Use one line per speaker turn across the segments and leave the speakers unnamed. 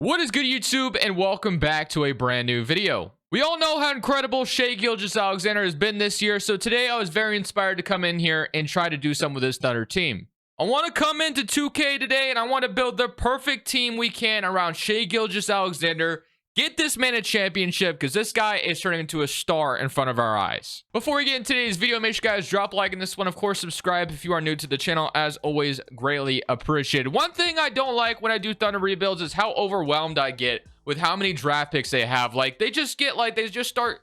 What is good, YouTube, and welcome back to a brand new video. We all know how incredible Shai Gilgeous-Alexander has been this year, so today I was very inspired to come in here and try to do some with this Thunder team. I want to come into 2K today and I want to build the perfect team we can around Shai Gilgeous-Alexander. Get this man a championship because this guy is turning into a star in front of our eyes. Before we get into today's video, make sure you guys drop a like in this one. Of course, subscribe if you are new to the channel. As always, greatly appreciated. One thing I don't like when I do Thunder rebuilds is how overwhelmed I get with how many draft picks they have. Like, they just start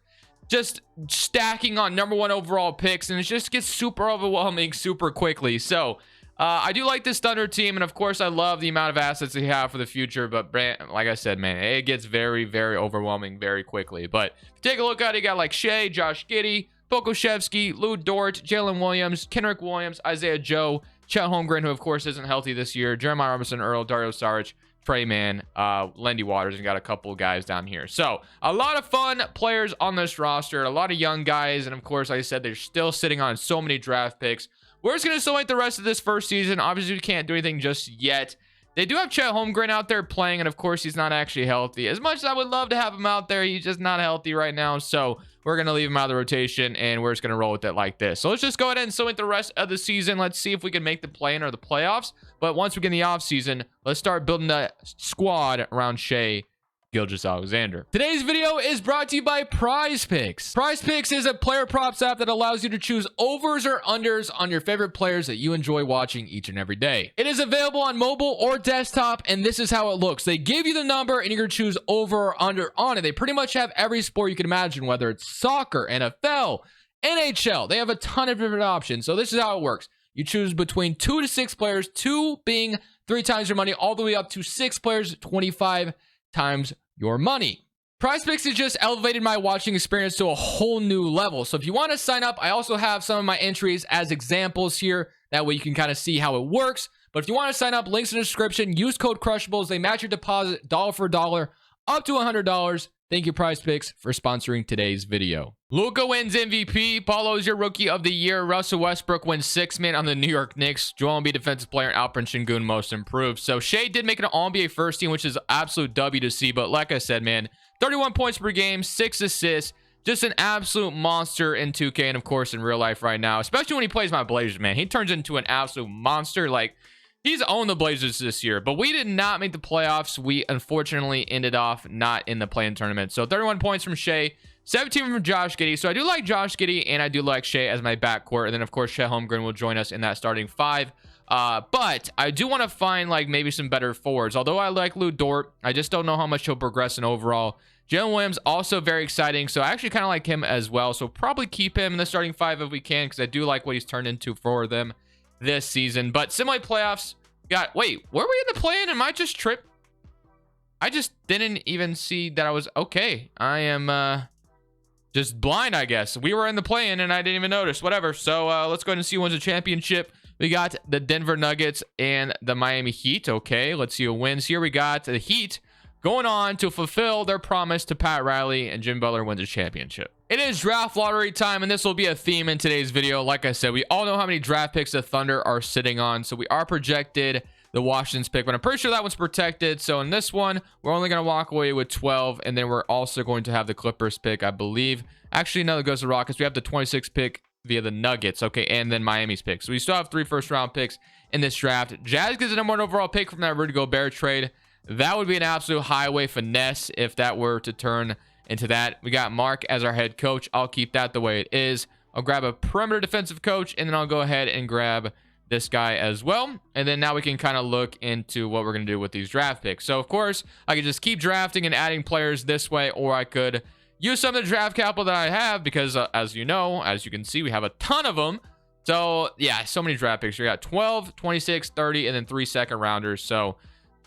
stacking on #1 overall picks, and it just gets super overwhelming super quickly. So I do like this Thunder team, and of course I love the amount of assets they have for the future, but like I said, man, it gets very, very overwhelming very quickly. But if you take a look at it, you got like Shai, Josh Giddey, Pokusevski, Lou Dort, Jalen Williams, Kenrick Williams, Isaiah Joe, Chet Holmgren, who of course isn't healthy this year, Jeremiah Robinson Earl, Dario Saric, Trey Mann, Lendy Waters, and got a couple of guys down here. So a lot of fun players on this roster, a lot of young guys, and of course, like I said, they're still sitting on so many draft picks. We're just going to select the rest of this first season. Obviously, we can't do anything just yet. They do have Chet Holmgren out there playing, and of course, he's not actually healthy. As much as I would love to have him out there, he's just not healthy right now. So we're going to leave him out of the rotation, and we're just going to roll with it like this. So let's just go ahead and select the rest of the season. Let's see if we can make the play-in or the playoffs. But once we get in the offseason, let's start building the squad around Shai Gilgeous-Alexander. Today's video is brought to you by Prize Picks. Prize Picks is a player props app that allows you to choose overs or unders on your favorite players that you enjoy watching each and every day. It is available on mobile or desktop, and this is how it looks. They give you the number and you're going to choose over or under on it. They pretty much have every sport you can imagine, whether it's soccer, NFL, NHL. They have a ton of different options. So this is how it works. You choose between 2 to 6 players, 2 being 3 times your money, all the way up to 6 players, 25 times your money. Prize Picks has just elevated my watching experience to a whole new level. So if you want to sign up, I also have some of my entries as examples here. That way you can kind of see how it works. But if you want to sign up, links in the description. Use code Crushables. They match your deposit dollar for dollar up to $100. Thank you, Prize Picks, for sponsoring today's video. Luka wins MVP. Paulo's your Rookie of the Year. Russell Westbrook wins 6th man on the New York Knicks. Joel Embiid Defensive Player. Alperen Sengun Most Improved. So Shai did make it an All-NBA first team, which is absolute W to see. But like I said, man, 31 points per game, 6 assists. Just an absolute monster in 2K and, of course, in real life right now. Especially when he plays my Blazers, man. He turns into an absolute monster. Like, he's owned the Blazers this year, but we did not make the playoffs. We unfortunately ended off not in the play-in tournament. So 31 points from Shai, 17 from Josh Giddey. So I do like Josh Giddey, and I do like Shai as my backcourt. And then, of course, Chet Holmgren will join us in that starting 5. But I do want to find, like, maybe some better forwards. Although I like Lou Dort, I just don't know how much he'll progress in overall. Jalen Williams, also very exciting. So I actually kind of like him as well. So probably keep him in the starting 5 if we can, because I do like what he's turned into for them this season. But similar playoffs, wait, were we in the play-in? Am I just tripped? I just didn't even see that I was okay. I am just blind, I guess. We were in the play-in and I didn't even notice. Whatever. So let's go ahead and see who wins the championship. We got the Denver Nuggets and the Miami Heat. Okay, let's see who wins here. We got the Heat going on to fulfill their promise to Pat Riley, and Jim Butler wins the championship. It is draft lottery time, and this will be a theme in today's video. Like I said, we all know how many draft picks the Thunder are sitting on, so we are projected the Washington's pick, but I'm pretty sure that one's protected. So in this one, we're only going to walk away with 12, and then we're also going to have the Clippers pick, I believe. Actually, no, it goes to Rockets. We have the 26th pick via the Nuggets, okay, and then Miami's pick. So we still have 3 first-round picks in this draft. Jazz gets the #1 overall pick from that Rudy Gobert trade. That would be an absolute highway finesse if that were to turn into that. We got Mark as our head coach. I'll keep that the way it is. I'll grab a perimeter defensive coach, and then I'll go ahead and grab this guy as well. And then now we can kind of look into what we're going to do with these draft picks. So, of course, I could just keep drafting and adding players this way, or I could use some of the draft capital that I have because, as you know, as you can see, we have a ton of them. So, yeah, so many draft picks. We got 12, 26, 30, and then 3 second-rounders. So,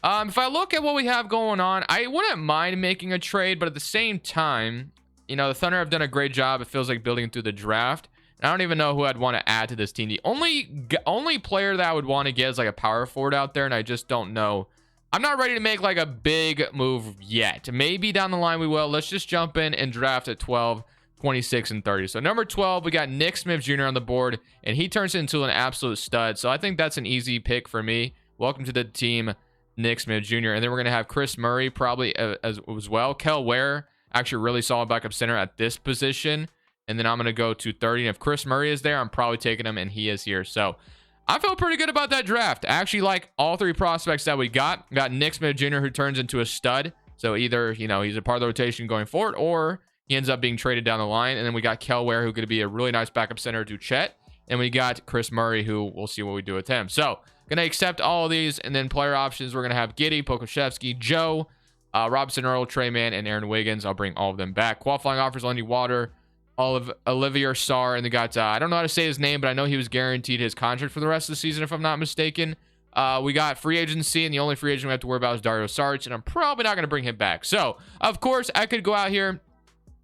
if I look at what we have going on, I wouldn't mind making a trade, but at the same time, you know, the Thunder have done a great job, it feels like, building through the draft. And I don't even know who I'd want to add to this team. The only player that I would want to get is like a power forward out there, and I just don't know. I'm not ready to make like a big move yet. Maybe down the line we will. Let's just jump in and draft at 12, 26, and 30. So number 12, we got Nick Smith Jr. on the board, and he turns into an absolute stud. So I think that's an easy pick for me. Welcome to the team, Nick Smith Jr. And then we're going to have Chris Murray probably as well. Kel Ware, actually really solid backup center at this position. And then I'm going to go to 30. And if Chris Murray is there, I'm probably taking him, and he is here. So I feel pretty good about that draft. I actually like all three prospects that we got. We got Nick Smith Jr., who turns into a stud. So either, you know, he's a part of the rotation going forward, or he ends up being traded down the line. And then we got Kel Ware, who's going to be a really nice backup center to Chet. And we got Chris Murray, who we'll see what we do with him. So going to accept all of these. And then player options, we're going to have Giddey, Pokusevski, Joe, Robinson Earl, Trey Mann, and Aaron Wiggins. I'll bring all of them back. Qualifying offers, Lundy Water, Olivier Sarr, and they got, I don't know how to say his name, but I know he was guaranteed his contract for the rest of the season, if I'm not mistaken. We got free agency, and the only free agent we have to worry about is Dario Saric, and I'm probably not going to bring him back. So, of course, I could go out here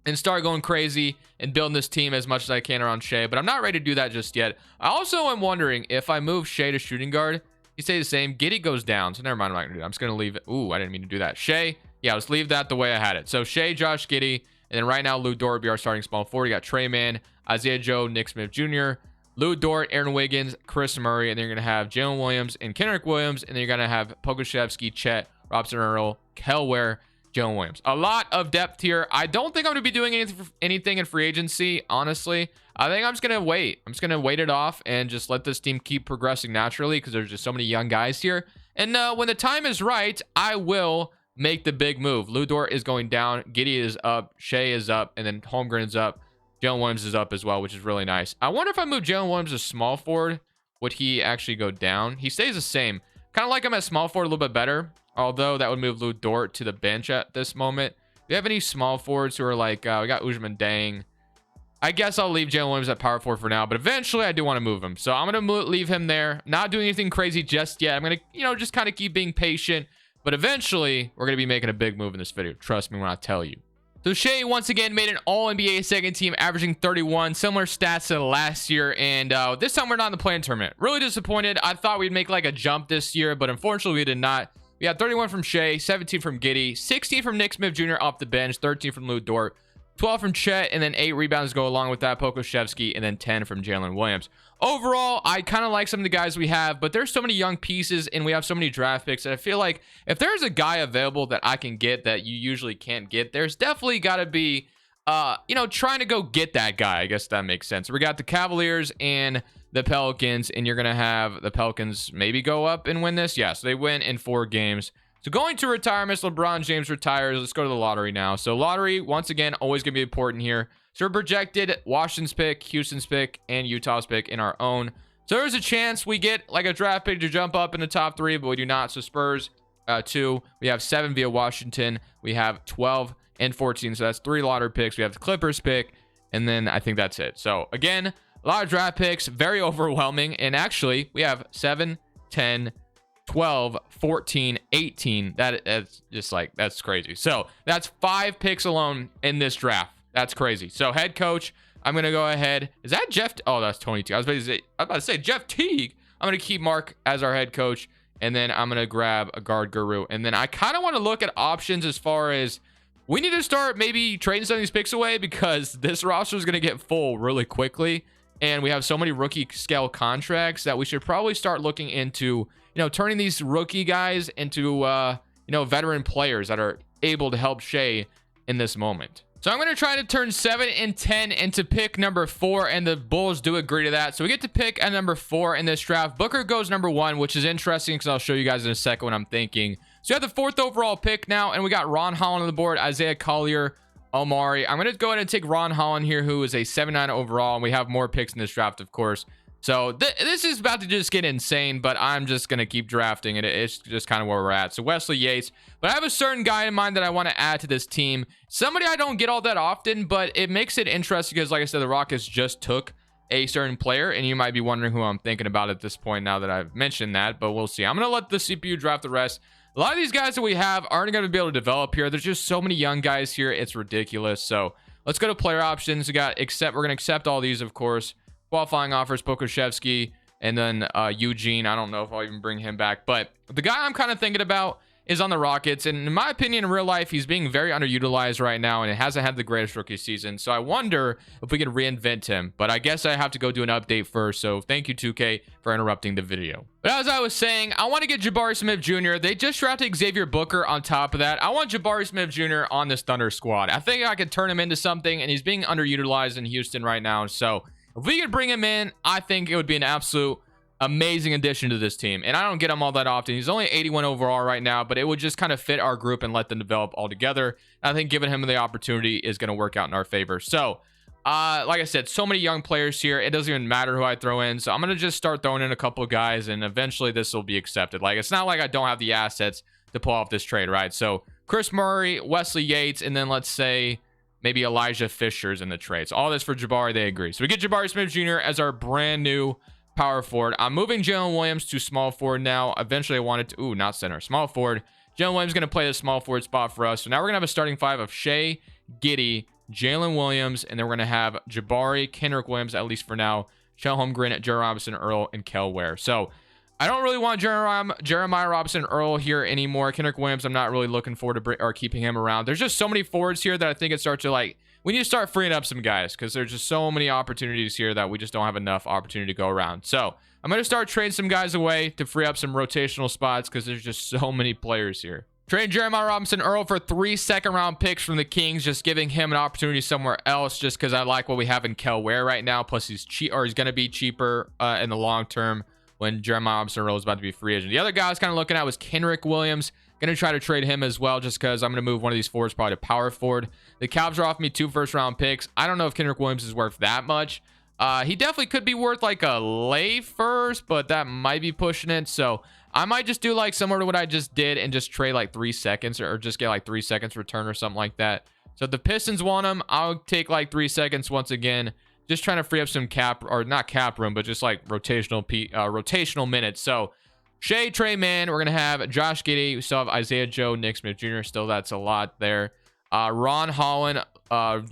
and start going crazy and building this team as much as I can around Shea, but I'm not ready to do that just yet. I also am wondering if I move Shea to shooting guard, he stays the same. Giddey goes down, so never mind. I'm not going to do that. I'm just going to leave it. Ooh, I didn't mean to do that. Shea, yeah, let's leave that the way I had it. So, Shea, Josh Giddey, and then right now, Lou Dort would be our starting small forward. You got Trey Mann, Isaiah Joe, Nick Smith Jr., Lou Dort, Aaron Wiggins, Chris Murray, and then you're going to have Jalen Williams and Kendrick Williams, and then you're going to have Pokusevski, Chet, Robinson Earl, Kel Ware, Jalen Williams. A lot of depth here. I don't think I'm going to be doing anything in free agency, honestly. I think I'm just going to wait. I'm just going to wait it off and just let this team keep progressing naturally because there's just so many young guys here. And when the time is right, I will make the big move. Lou Dort is going down. Giddey is up. Shea is up. And then Holmgren is up. Jalen Williams is up as well, which is really nice. I wonder if I move Jalen Williams to small forward, would he actually go down? He stays the same. Kind of like him at small forward a little bit better, although that would move Lou Dort to the bench at this moment. Do you have any small forwards who are like, we got Usman Dang. I guess I'll leave Jalen Williams at power forward for now, but eventually I do want to move him. So I'm going to leave him there. Not doing anything crazy just yet. I'm going to, just kind of keep being patient. But eventually, we're going to be making a big move in this video. Trust me when I tell you. So Shea once again made an All-NBA second team, averaging 31. Similar stats to last year. And this time we're not in the play-in tournament. Really disappointed. I thought we'd make like a jump this year, but unfortunately we did not. We had 31 from Shea, 17 from Giddey, 16 from Nick Smith Jr. off the bench, 13 from Lou Dort, 12 from Chet, and then 8 rebounds go along with that, Pokusevski, and then 10 from Jalen Williams. Overall, I kind of like some of the guys we have, but there's so many young pieces, and we have so many draft picks that I feel like if there's a guy available that I can get that you usually can't get, there's definitely got to be, trying to go get that guy. I guess that makes sense. We got the Cavaliers and the Pelicans, and you're going to have the Pelicans maybe go up and win this. Yeah, so they win in 4 games. So going to retirements, LeBron James retires. Let's go to the lottery now. So lottery, once again, always going to be important here. So we're projected Washington's pick, Houston's pick, and Utah's pick in our own. So there's a chance we get like a draft pick to jump up in the top 3, but we do not. So Spurs, 2. We have 7 via Washington. We have 12 and 14. So that's 3 lottery picks. We have the Clippers pick, and then I think that's it. So again, a lot of draft picks, very overwhelming. And actually, we have 7, 10, 12, 14, 18. That's just like, that's crazy. So that's 5 picks alone in this draft. That's crazy. So head coach, I'm going to go ahead. Is that Jeff? Oh, that's Tony Teague. I was about to say Jeff Teague. I'm going to keep Mark as our head coach. And then I'm going to grab a guard guru. And then I kind of want to look at options as far as we need to start maybe trading some of these picks away because this roster is going to get full really quickly. And we have so many rookie scale contracts that we should probably start looking into, turning these rookie guys into, veteran players that are able to help Shea in this moment. So I'm going to try to turn 7 and 10 into pick number 4, and the Bulls do agree to that. So we get to pick at number 4 in this draft. Booker goes number 1, which is interesting because I'll show you guys in a second what I'm thinking. So you have the 4th overall pick now, and we got Ron Holland on the board, Isaiah Collier, Omari. I'm going to go ahead and take Ron Holland here, who is a 7-9 overall, and we have more picks in this draft, of course. So this is about to just get insane, but I'm just going to keep drafting it. It's just kind of where we're at. So Wesley Yates. But I have a certain guy in mind that I want to add to this team. Somebody I don't get all that often, but it makes it interesting because, like I said, the Rockets just took a certain player, and you might be wondering who I'm thinking about at this point now that I've mentioned that, but we'll see. I'm going to let the CPU draft the rest. A lot of these guys that we have aren't going to be able to develop here. There's just so many young guys here. It's ridiculous. So let's go to player options. We're going to accept all these, of course. Qualifying offers, Pokusevski, and then Eugene. I don't know if I'll even bring him back. But the guy I'm kind of thinking about is on the Rockets, and in my opinion, in real life, he's being very underutilized right now, and it hasn't had the greatest rookie season. So I wonder if we can reinvent him, but I guess I have to go do an update first. So thank you, 2K, for interrupting the video. But as I was saying, I want to get Jabari Smith Jr. They just drafted Xavier Booker on top of that. I want Jabari Smith Jr. on this Thunder squad. I think I could turn him into something, and he's being underutilized in Houston right now. So if we could bring him in, I think it would be an absolute amazing addition to this team, and I don't get him all that often. He's only 81 overall right now, but it would just kind of fit our group and let them develop all together. I think giving him the opportunity is going to work out in our favor. So like I said, so many young players here, it doesn't even matter who I throw in. So I'm going to just start throwing in a couple of guys, and eventually this will be accepted. Like, it's not like I don't have the assets to pull off this trade, right? So Chris Murray, Wesley Yates, and then let's say maybe Elijah Fisher's in the trade. So all this for Jabari, they agree. So we get Jabari Smith Jr. as our brand new power forward. I'm moving Jalen Williams to small forward now. Eventually I wanted to, not center, small forward. Jalen Williams is going to play the small forward spot for us. So now we're going to have a starting five of Shea, Giddey, Jalen Williams, and then we're going to have Jabari, Kendrick Williams, at least for now, Shell Holmgren, Jeremiah Robinson Earl, and Kel Ware. So I don't really want Jeremiah Robinson Earl here anymore. Kendrick Williams, I'm not really looking forward to keeping him around. There's just so many forwards here that I think it starts to, like, we need to start freeing up some guys, because there's just so many opportunities here that we just don't have enough opportunity to go around. So I'm going to start trading some guys away to free up some rotational spots, because there's just so many players here. Trade Jeremiah Robinson Earl for 3 second-round picks from the Kings, just giving him an opportunity somewhere else, just because I like what we have in Kel Ware right now. Plus, he's going to be cheaper in the long term when Jeremiah Robinson Earl is about to be free agent. The other guy I was kind of looking at was Kendrick Williams. Going to try to trade him as well, just because I'm going to move one of these forwards probably to power forward. The Cavs are offering me 2 first-round picks. I don't know if Kendrick Williams is worth that much. He definitely could be worth like a late first, but that might be pushing it. So I might just do like similar to what I just did and just trade like 3 seconds, or just get like 3 seconds return or something like that. So if the Pistons want him, I'll take like 3 seconds once again. Just trying to free up some cap, or not cap room, but just like rotational minutes. So Shea, Trey Mann, we're going to have Josh Giddey. We still have Isaiah Joe, Nick Smith Jr. Still, that's a lot there. Ron Holland,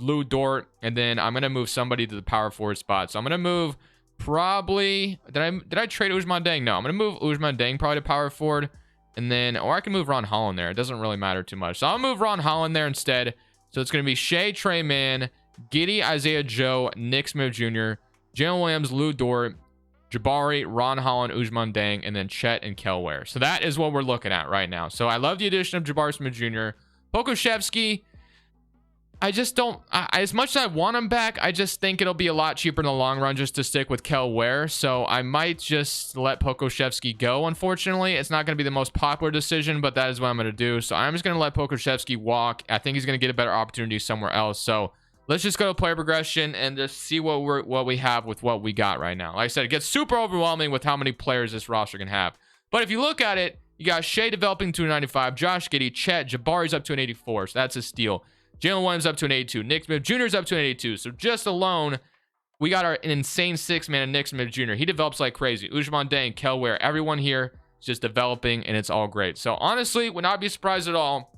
Lou Dort, and then I'm going to move somebody to the power forward spot. So I'm going to move probably, did I trade Ousmane Dieng? No, I'm going to move Ousmane Dieng probably to power forward. And then, or I can move Ron Holland there. It doesn't really matter too much. So I'll move Ron Holland there instead. So it's going to be Shea, Trey Mann, Giddey, Isaiah Joe, Nick Smith Jr., Jalen Williams, Lou Dort, Jabari, Ron Holland, Ousmane Dieng, and then Chet and Kel Ware. So that is what we're looking at right now. So I love the addition of Jabari Smith Jr. Pokusevski, I just don't, as much as I want him back, I just think it'll be a lot cheaper in the long run just to stick with Kel Ware. So I might just let Pokusevski go. Unfortunately, it's not going to be the most popular decision, but that is what I'm going to do. So I'm just going to let Pokusevski walk. I think he's going to get a better opportunity somewhere else. So let's just go to player progression and just see what we have with what we got right now. Like I said, it gets super overwhelming with how many players this roster can have. But if you look at it, you got Shea developing to a 95, Josh Giddey, Chet, Jabari's up to an 84, so that's a steal. Jalen Williams up to an 82, Nick Smith Jr. is up to an 82. So just alone, we got an insane 6-man of Nick Smith Jr. He develops like crazy. Ousmane Dieng, Kel Ware, everyone here is just developing, and it's all great. So honestly, would not be surprised at all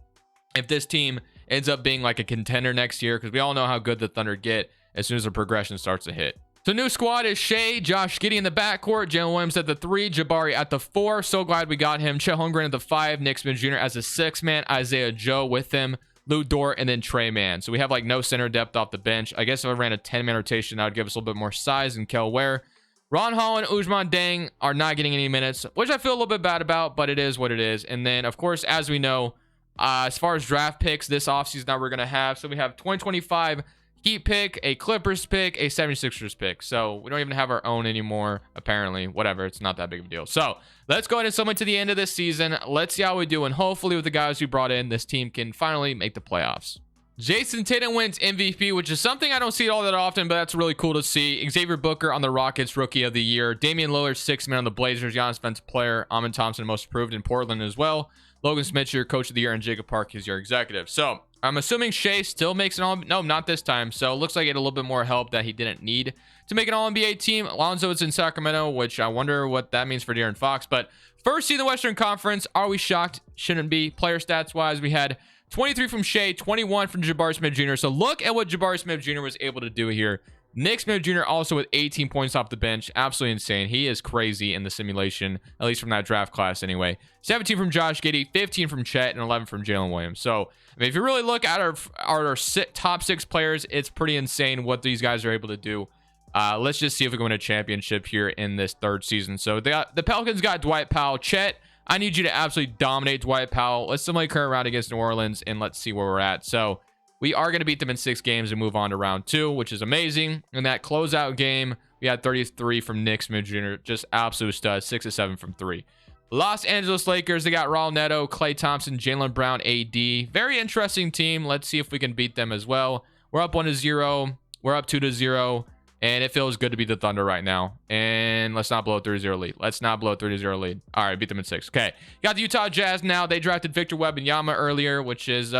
if this team ends up being like a contender next year, because we all know how good the Thunder get as soon as the progression starts to hit. So new squad is Shea, Josh Giddey in the backcourt, Jalen Williams at the 3, Jabari at the 4. So glad we got him. Chet Holmgren at the 5, Nick Smith Jr. as a 6-man, Isaiah Joe with him, Lou Dort, and then Trey Mann. So we have like no center depth off the bench. I guess if I ran a 10-man rotation, that would give us a little bit more size and Kel Ware. Ron Holland, Ousmane Dieng are not getting any minutes, which I feel a little bit bad about, but it is what it is. And then, of course, as we know, as far as draft picks this offseason that we're going to have, so we have 2025 Heat pick, a Clippers pick, a 76ers pick. So we don't even have our own anymore, apparently. Whatever, it's not that big of a deal. So let's go ahead and summon to the end of this season. Let's see how we do, and hopefully with the guys we brought in, this team can finally make the playoffs. Jason Tatum wins MVP, which is something I don't see all that often, but that's really cool to see. Xavier Booker on the Rockets, Rookie of the Year. Damian Lillard, 6-man on the Blazers. Giannis Defensive Player. Amin Thompson, Most Improved in Portland as well. Logan Smith, your Coach of the Year, and Jacob Park is your Executive. So I'm assuming Shea still makes an all. No, not this time. So it looks like he had a little bit more help that he didn't need to make an All-NBA team. Alonzo is in Sacramento, which I wonder what that means for De'Aaron Fox. But first seed in the Western Conference. Are we shocked? Shouldn't be. Player stats wise, we had 23 from Shea, 21 from Jabari Smith Jr. So look at what Jabari Smith Jr. was able to do here. Nick Smith Jr. also with 18 points off the bench. Absolutely insane. He is crazy in the simulation, at least from that draft class anyway. 17 from Josh Giddey, 15 from Chet, and 11 from Jalen Williams. So, I mean, if you really look at our top 6 players, it's pretty insane what these guys are able to do. Let's just see if we can win a championship here in this 3rd season. So, the Pelicans got Dwight Powell. Chet, I need you to absolutely dominate Dwight Powell. Let's simulate current round against New Orleans, and let's see where we're at. So, we are going to beat them in 6 games and move on to round 2, which is amazing. In that closeout game, we had 33 from Nick Smith Jr. Just absolute stud, 6 of 7 from 3. Los Angeles Lakers, they got Raul Neto, Klay Thompson, Jaylen Brown, AD. Very interesting team. Let's see if we can beat them as well. We're up 1-0. We're up 2-0. And it feels good to beat the Thunder right now. And let's not blow a 3-0 lead. Let's not blow a 3-0 lead. All right, beat them in 6. Okay, got the Utah Jazz now. They drafted Victor Wembanyama earlier, which is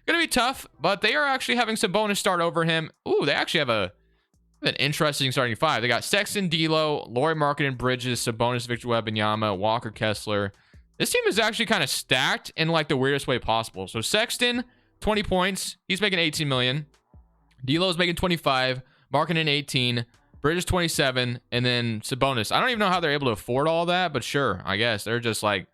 gonna be tough, but they are actually having some bonus start over him. Ooh, they actually have an interesting starting 5. They got Sexton, D'Lo, Lauri Markkanen, Bridges, Sabonis, Victor Wembanyama, Walker Kessler. This team is actually kind of stacked in like the weirdest way possible. So Sexton, 20 points. He's making 18 million. D'Lo's making 25. Markkanen 18. Bridges 27. And then Sabonis. I don't even know how they're able to afford all that, but sure, I guess. They're just like,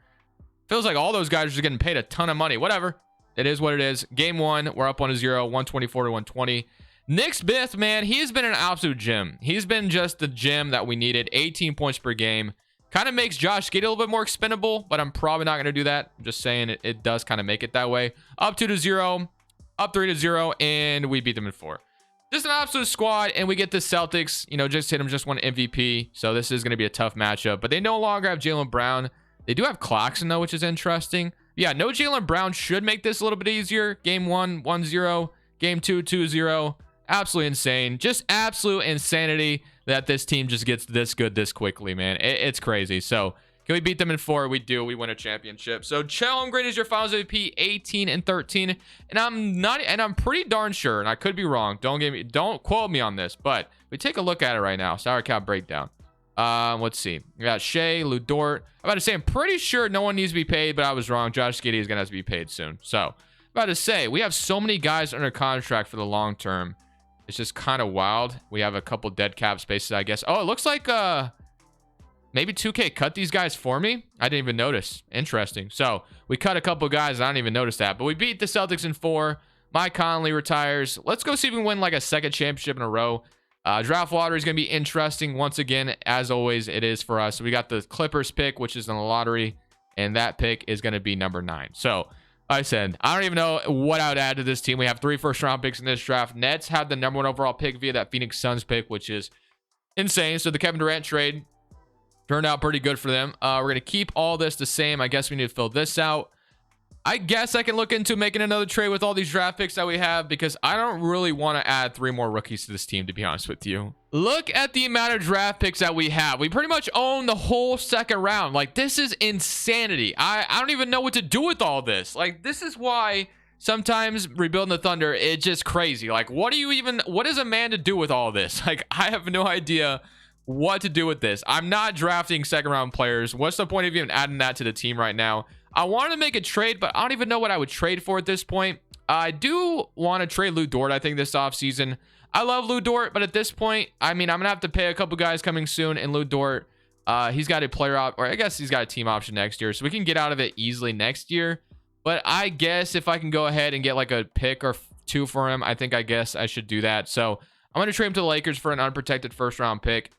feels like all those guys are just getting paid a ton of money. Whatever. It is what it is. Game 1, we're up 1-0, 124-120. Nick Smith, man, he has been an absolute gem. He's been just the gem that we needed. 18 points per game. Kind of makes Josh Giddey a little bit more expendable, but I'm probably not going to do that. I'm just saying it does kind of make it that way. Up 2-0, up 3-0, and we beat them in 4. Just an absolute squad, and we get the Celtics. You know, just hit them, just won MVP. So this is going to be a tough matchup. But they no longer have Jaylen Brown. They do have Claxton, though, which is interesting. Yeah, no Jaylen Brown should make this a little bit easier. Game 1, 1-0. Game 2, 2-0. Absolutely insane. Just absolute insanity that this team just gets this good this quickly, man. It's crazy. So, can we beat them in 4? We do. We win a championship. So, Chet Holmgren is your Finals MVP, 18-13. And I'm pretty darn sure, and I could be wrong. Don't quote me on this, but we take a look at it right now. Salary cap breakdown. Let's see. We got Shea, Lou Dort. I'm about to say, I'm pretty sure no one needs to be paid, but I was wrong. Josh Giddey is going to have to be paid soon. So, about to say, we have so many guys under contract for the long term. It's just kind of wild. We have a couple dead cap spaces, I guess. Oh, it looks like maybe 2K cut these guys for me. I didn't even notice. Interesting. So, we cut a couple guys. I didn't even notice that. But we beat the Celtics in 4. Mike Conley retires. Let's go see if we can win like a 2nd championship in a row. Draft lottery is going to be interesting. Once again, as always, it is for us. We got the Clippers pick, which is in the lottery, and that pick is going to be number 9. So, I said, I don't even know what I would add to this team. We have 3 first-round picks in this draft. Nets had the number 1 overall pick via that Phoenix Suns pick, which is insane. So, the Kevin Durant trade turned out pretty good for them. We're going to keep all this the same. I guess we need to fill this out. I guess I can look into making another trade with all these draft picks that we have because I don't really want to add 3 more rookies to this team, to be honest with you. Look at the amount of draft picks that we have. We pretty much own the whole 2nd round. Like, this is insanity. I don't even know what to do with all this. Like, this is why sometimes rebuilding the Thunder, it's just crazy. Like, what is a man to do with all this? Like, I have no idea what to do with this. I'm not drafting 2nd round players. What's the point of even adding that to the team right now? I wanted to make a trade, but I don't even know what I would trade for at this point. I do want to trade Lou Dort, I think, this offseason. I love Lou Dort, but at this point, I mean, I'm going to have to pay a couple guys coming soon, and Lou Dort, he's got a player op, or I guess he's got a team option next year, so we can get out of it easily next year. But I guess if I can go ahead and get like a pick or 2 for him, I guess I should do that. So I'm going to trade him to the Lakers for an unprotected 1st round pick,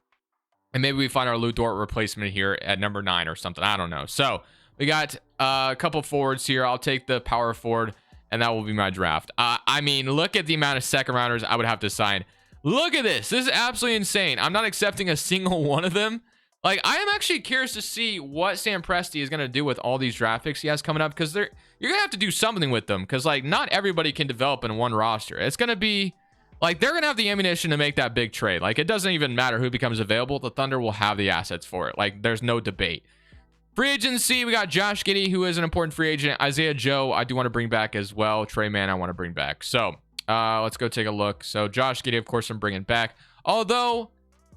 and maybe we find our Lou Dort replacement here at number 9 or something. I don't know. So we got a couple forwards here. I'll take the power forward, and that will be my draft. I mean, look at the amount of 2nd rounders I would have to sign. Look at this. This is absolutely insane. I'm not accepting a single one of them. Like, I am actually curious to see what Sam Presti is going to do with all these draft picks he has coming up, because you're going to have to do something with them, because, like, not everybody can develop in one roster. It's going to be, like, they're going to have the ammunition to make that big trade. Like, it doesn't even matter who becomes available. The Thunder will have the assets for it. Like, there's no debate. Free agency, we got Josh Giddey, who is an important free agent. Isaiah Joe, I do want to bring back as well. Trey Mann, I want to bring back. So, let's go take a look. So, Josh Giddey, of course, I'm bringing back. Although,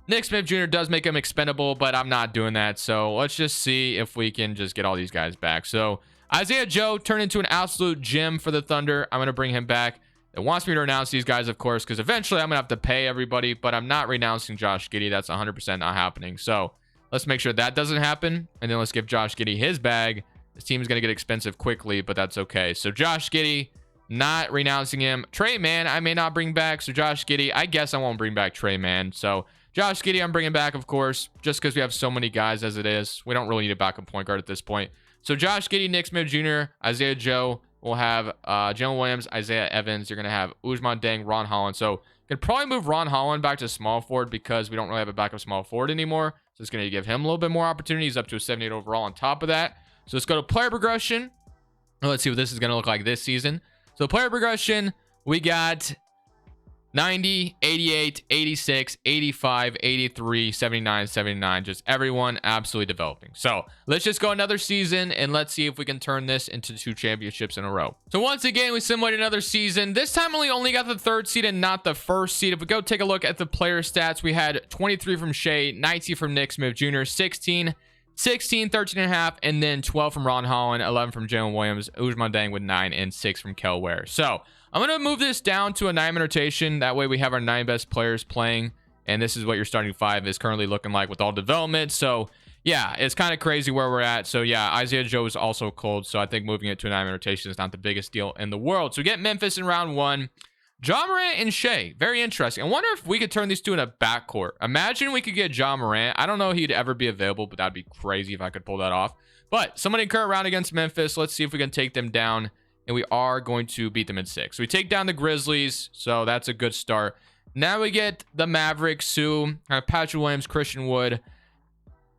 Nick Smith Jr. does make him expendable, but I'm not doing that. So, let's just see if we can just get all these guys back. So, Isaiah Joe turned into an absolute gem for the Thunder. I'm going to bring him back. that wants me to renounce these guys, of course, because eventually I'm going to have to pay everybody, but I'm not renouncing Josh Giddey. That's 100% not happening. So let's make sure that doesn't happen. And then let's give Josh Giddey his bag. This team is going to get expensive quickly, but that's okay. So Josh Giddey, not renouncing him. Trey Mann, I may not bring back. So Josh Giddey, I guess I won't bring back Trey Mann. So Josh Giddey, I'm bringing back, of course, just because we have so many guys as it is. We don't really need a backup point guard at this point. So Josh Giddey, Nick Smith Jr., Isaiah Joe. We'll have Jalen Williams, Isaiah Evans. You're going to have Ousmane Dieng, Ron Holland. So you can probably move Ron Holland back to small forward because we don't really have a backup small forward anymore. So it's going to give him a little bit more opportunities, up to a 78 overall on top of that. So let's go to player progression. Let's see what this is going to look like this season. So player progression, we got 90, 88, 86, 85, 83, 79, 79. Just everyone absolutely developing. So let's just go another season and let's see if we can turn this into 2 championships in a row. So once again, we simulated another season. This time we only got the 3rd seed and not the 1st seed. If we go take a look at the player stats, we had 23 from Shea, 19 from Nick Smith Jr., 16, 13.5, and then 12 from Ron Holland, 11 from Jalen Williams, Ousmane Dieng with 9, and 6 from Kel Ware. So I'm going to move this down to a 9-man rotation. That way we have our 9 best players playing. And this is what your starting 5 is currently looking like with all development. So yeah, it's kind of crazy where we're at. So yeah, Isaiah Joe is also cold. So I think moving it to a 9-man rotation is not the biggest deal in the world. So we get Memphis in round 1. Ja Morant and Shea, very interesting. I wonder if we could turn these two in a backcourt. Imagine we could get Ja Morant. I don't know if he'd ever be available, but that'd be crazy if I could pull that off. But somebody in current round against Memphis. Let's see if we can take them down. And we are going to beat them in 6. So we take down the Grizzlies. So that's a good start. Now we get the Mavericks, who have Patrick Williams, Christian Wood.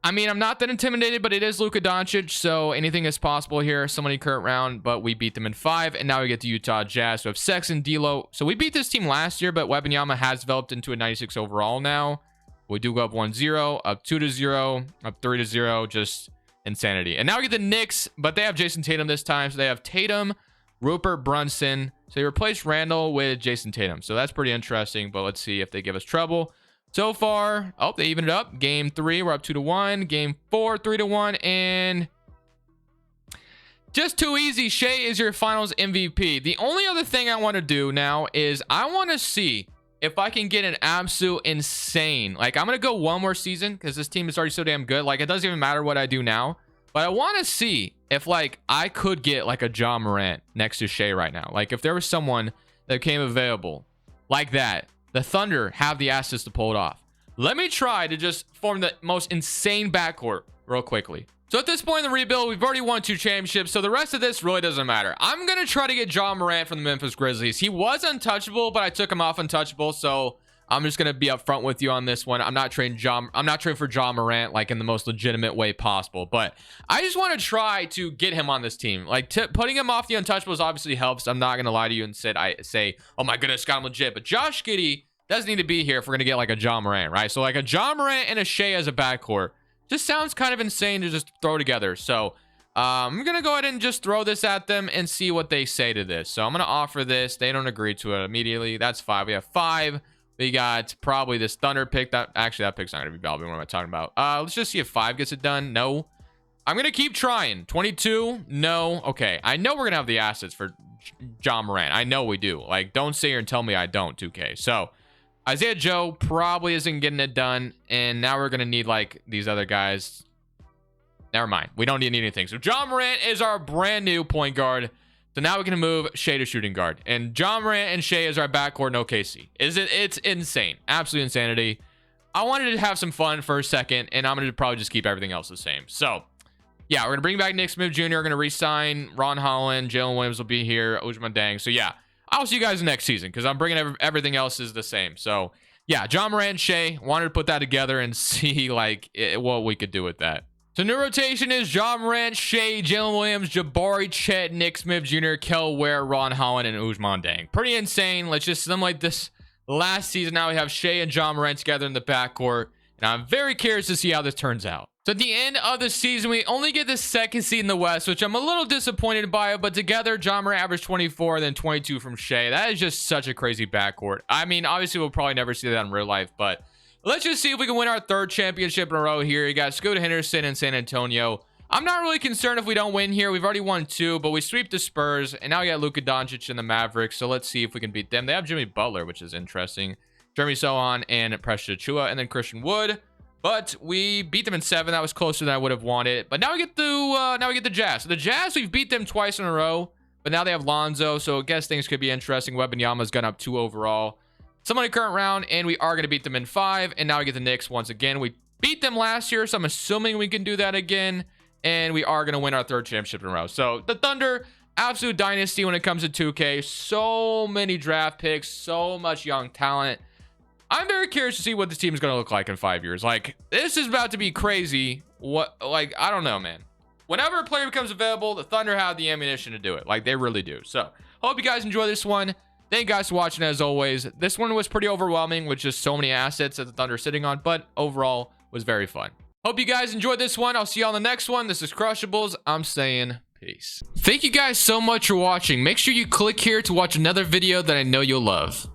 I mean, I'm not that intimidated, but it is Luka Doncic. So anything is possible here. Somebody in current round, but we beat them in 5. And now we get the Utah Jazz. We have Sexton, D'Lo. So we beat this team last year, but Wembanyama has developed into a 96 overall now. We do go up 1-0, up 2-0, up 3-0. Just insanity. And now we get the Knicks, but they have Jason Tatum this time. So they have Tatum, Rupert Brunson. So they replaced Randall with Jason Tatum. So that's pretty interesting, but let's see if they give us trouble. So far, oh, they evened it up. Game 3, we're up 2-1. Game 4, 3-1. And just too easy. Shea is your finals MVP. The only other thing I want to do now is I want to see if I can get an absolute insane. Like, I'm going to go one more season because this team is already so damn good. Like, it doesn't even matter what I do now. But I want to see if, like, I could get, like, a Ja Morant next to Shea right now. Like, if there was someone that came available like that, the Thunder have the assets to pull it off. Let me try to just form the most insane backcourt real quickly. So at this point in the rebuild, we've already won 2 championships, so the rest of this really doesn't matter. I'm going to try to get Ja Morant from the Memphis Grizzlies. He was untouchable, but I took him off untouchable, so I'm just going to be upfront with you on this one. I'm not trading for Ja Morant like in the most legitimate way possible, but I just want to try to get him on this team. Like, putting him off the untouchables obviously helps. I'm not going to lie to you and say, oh my goodness, got him legit. But Josh Giddey doesn't need to be here if we're going to get like a Ja Morant, right? So like a Ja Morant and a Shea as a backcourt just sounds kind of insane to just throw together. So I'm going to go ahead and just throw this at them and see what they say to this. So I'm going to offer this. They don't agree to it immediately. That's 5. We have 5. We got probably this Thunder pick. That pick's not going to be valuable. What am I talking about? Let's just see if 5 gets it done. No. I'm going to keep trying. 22. No. Okay. I know we're going to have the assets for Ja Morant. I know we do. Like, don't sit here and tell me I don't, 2K. So Isaiah Joe probably isn't getting it done. And now we're going to need, like, these other guys. Never mind. We don't need anything. So Ja Morant is our brand new point guard. So now we can move Shea to shooting guard. And Ja Morant and Shea is our backcourt in OKC. It's insane. Absolute insanity. I wanted to have some fun for a second, and I'm going to probably just keep everything else the same. So, yeah, we're going to bring back Nick Smith Jr. We're going to re-sign Ron Holland. Jalen Williams will be here. Ousmane Dieng. So, yeah, I'll see you guys next season because I'm bringing everything else is the same. So, yeah, Ja Morant and Shea. Wanted to put that together and see, like, what we could do with that. So new rotation is Ja Morant, Shea, Jalen Williams, Jabari, Chet, Nick Smith Jr., Kel Ware, Ron Holland, and Ousmane Dieng. Pretty insane. Let's just simulate this last season. Now we have Shea and Ja Morant together in the backcourt. And I'm very curious to see how this turns out. So at the end of the season, we only get the 2nd seed in the West, which I'm a little disappointed by. But together, Ja Morant averaged 24, then 22 from Shea. That is just such a crazy backcourt. I mean, obviously, we'll probably never see that in real life, but let's just see if we can win our 3rd championship in a row here. You got Scoot Henderson and San Antonio. I'm not really concerned if we don't win here. We've already won 2, but we sweep the Spurs, and now we got Luka Doncic and the Mavericks. So let's see if we can beat them. They have Jimmy Butler, which is interesting. Jeremy Sohan and Precious Achua, and then Christian Wood. But we beat them in 7. That was closer than I would have wanted. But now we get the Jazz. So the Jazz, we've beat them twice in a row, but now they have Lonzo. So I guess things could be interesting. Wembanyama's gone up 2 overall. Somebody current round, and we are going to beat them in 5. And now we get the Knicks once again. We beat them last year, so I'm assuming we can do that again. And we are going to win our 3rd championship in a row. So the Thunder, absolute dynasty when it comes to 2K. So many draft picks, so much young talent. I'm very curious to see what this team is going to look like in 5 years. Like, this is about to be crazy. I don't know, man. Whenever a player becomes available, the Thunder have the ammunition to do it. Like, they really do. So, hope you guys enjoy this one. Thank you guys for watching, as always. This one was pretty overwhelming with just so many assets that the Thunder are sitting on, but overall was very fun. Hope you guys enjoyed this one. I'll see you on the next one. This is Crushables. I'm saying peace. Thank you guys so much for watching. Make sure you click here to watch another video that I know you'll love.